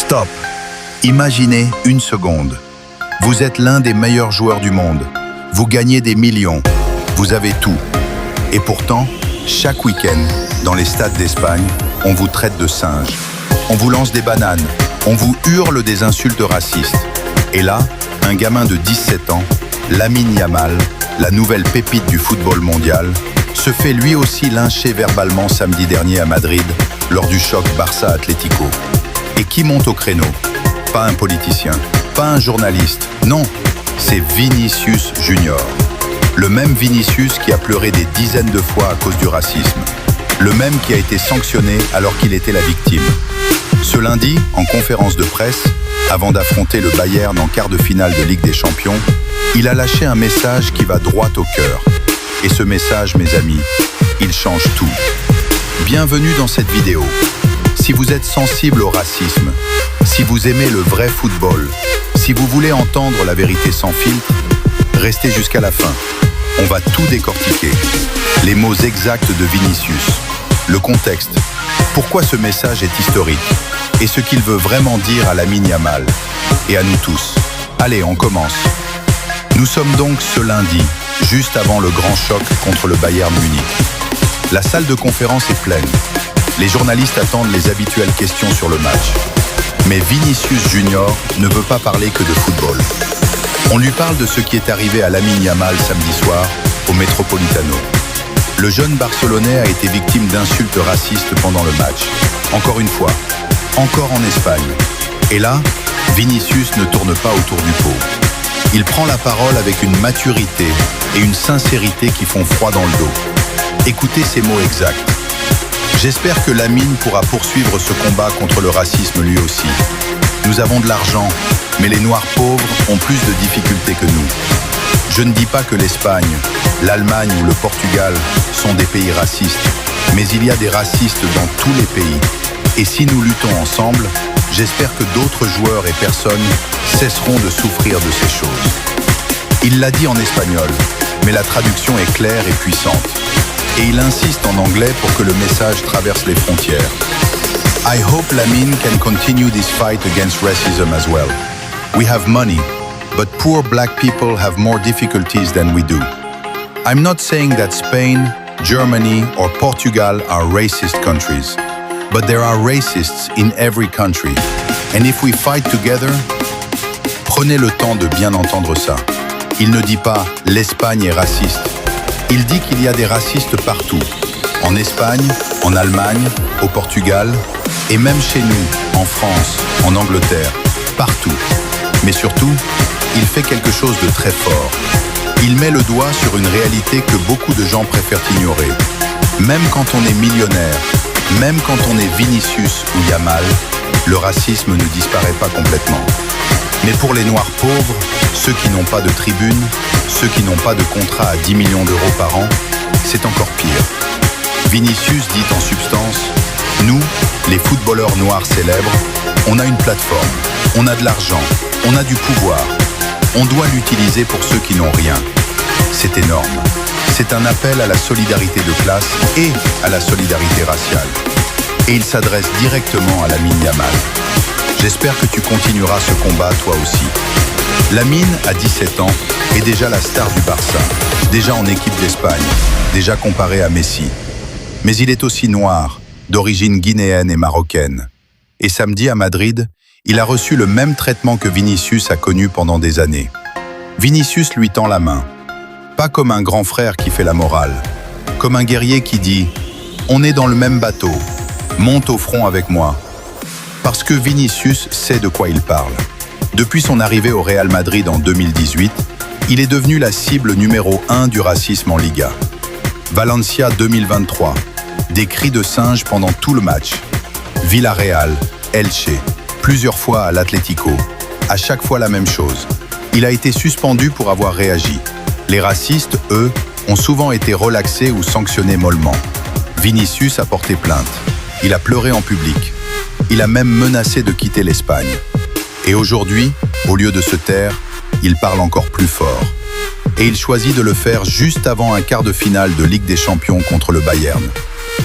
Stop. Imaginez une seconde. Vous êtes l'un des meilleurs joueurs du monde. Vous gagnez des millions. Vous avez tout. Et pourtant, chaque week-end, dans les stades d'Espagne, on vous traite de singe. On vous lance des bananes. On vous hurle des insultes racistes. Et là, un gamin de 17 ans, Lamine Yamal, la nouvelle pépite du football mondial, se fait lui aussi lyncher verbalement samedi dernier à Madrid lors du choc Barça-Atlético. Et qui monte au créneau? Pas un politicien, pas un journaliste, non, c'est Vinicius Junior. Le même Vinicius qui a pleuré des dizaines de fois à cause du racisme. Le même qui a été sanctionné alors qu'il était la victime. Ce lundi, en conférence de presse, avant d'affronter le Bayern en quart de finale de Ligue des Champions, il a lâché un message qui va droit au cœur. Et ce message, mes amis, il change tout. Bienvenue dans cette vidéo. Si vous êtes sensible au racisme, si vous aimez le vrai football, si vous voulez entendre la vérité sans filtre, restez jusqu'à la fin. On va tout décortiquer. Les mots exacts de Vinicius, le contexte, pourquoi ce message est historique et ce qu'il veut vraiment dire à Lamine Yamal et à nous tous. Allez, on commence. Nous sommes donc ce lundi, juste avant le grand choc contre le Bayern Munich. La salle de conférence est pleine. Les journalistes attendent les habituelles questions sur le match. Mais Vinicius Junior ne veut pas parler que de football. On lui parle de ce qui est arrivé à Lamine Yamal samedi soir au Metropolitano. Le jeune Barcelonais a été victime d'insultes racistes pendant le match. Encore une fois, encore en Espagne. Et là, Vinicius ne tourne pas autour du pot. Il prend la parole avec une maturité et une sincérité qui font froid dans le dos. Écoutez ces mots exacts. J'espère que Lamine pourra poursuivre ce combat contre le racisme lui aussi. Nous avons de l'argent, mais les Noirs pauvres ont plus de difficultés que nous. Je ne dis pas que l'Espagne, l'Allemagne ou le Portugal sont des pays racistes, mais il y a des racistes dans tous les pays. Et si nous luttons ensemble, j'espère que d'autres joueurs et personnes cesseront de souffrir de ces choses. Il l'a dit en espagnol, mais la traduction est claire et puissante. Et il insiste en anglais pour que le message traverse les frontières. I hope Lamine can continue this fight against racism as well. We have money, but poor black people have more difficulties than we do. I'm not saying that Spain, Germany or Portugal are racist countries, but there are racists in every country. And if we fight together, prenez le temps de bien entendre ça. Il ne dit pas « l'Espagne est raciste ». Il dit qu'il y a des racistes partout, en Espagne, en Allemagne, au Portugal, et même chez nous, en France, en Angleterre, partout. Mais surtout, il fait quelque chose de très fort. Il met le doigt sur une réalité que beaucoup de gens préfèrent ignorer. Même quand on est millionnaire, même quand on est Vinicius ou Yamal, le racisme ne disparaît pas complètement. Mais pour les Noirs pauvres, ceux qui n'ont pas de tribune, ceux qui n'ont pas de contrat à 10 millions d'euros par an, c'est encore pire. Vinicius dit en substance, nous, les footballeurs noirs célèbres, on a une plateforme, on a de l'argent, on a du pouvoir. On doit l'utiliser pour ceux qui n'ont rien. C'est énorme. C'est un appel à la solidarité de classe et à la solidarité raciale. Et il s'adresse directement à Lamine Yamal. J'espère que tu continueras ce combat toi aussi. Lamine, à 17 ans, est déjà la star du Barça, déjà en équipe d'Espagne, déjà comparé à Messi. Mais il est aussi noir, d'origine guinéenne et marocaine. Et samedi à Madrid, il a reçu le même traitement que Vinicius a connu pendant des années. Vinicius lui tend la main, pas comme un grand frère qui fait la morale, comme un guerrier qui dit « On est dans le même bateau, monte au front avec moi ». Parce que Vinicius sait de quoi il parle. Depuis son arrivée au Real Madrid en 2018, il est devenu la cible numéro 1 du racisme en Liga. Valencia 2023, des cris de singe pendant tout le match. Villarreal, Elche, plusieurs fois à l'Atlético, à chaque fois la même chose. Il a été suspendu pour avoir réagi. Les racistes, eux, ont souvent été relaxés ou sanctionnés mollement. Vinicius a porté plainte. Il a pleuré en public. Il a même menacé de quitter l'Espagne. Et aujourd'hui, au lieu de se taire, il parle encore plus fort. Et il choisit de le faire juste avant un quart de finale de Ligue des Champions contre le Bayern.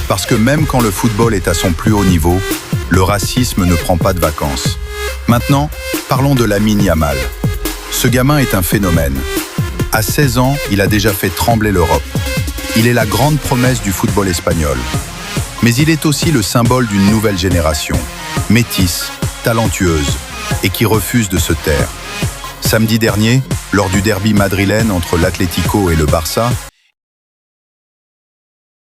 Parce que même quand le football est à son plus haut niveau, le racisme ne prend pas de vacances. Maintenant, parlons de Lamine Yamal. Ce gamin est un phénomène. À 16 ans, il a déjà fait trembler l'Europe. Il est la grande promesse du football espagnol. Mais il est aussi le symbole d'une nouvelle génération, métisse, talentueuse, et qui refuse de se taire. Samedi dernier, lors du derby madrilène entre l'Atlético et le Barça,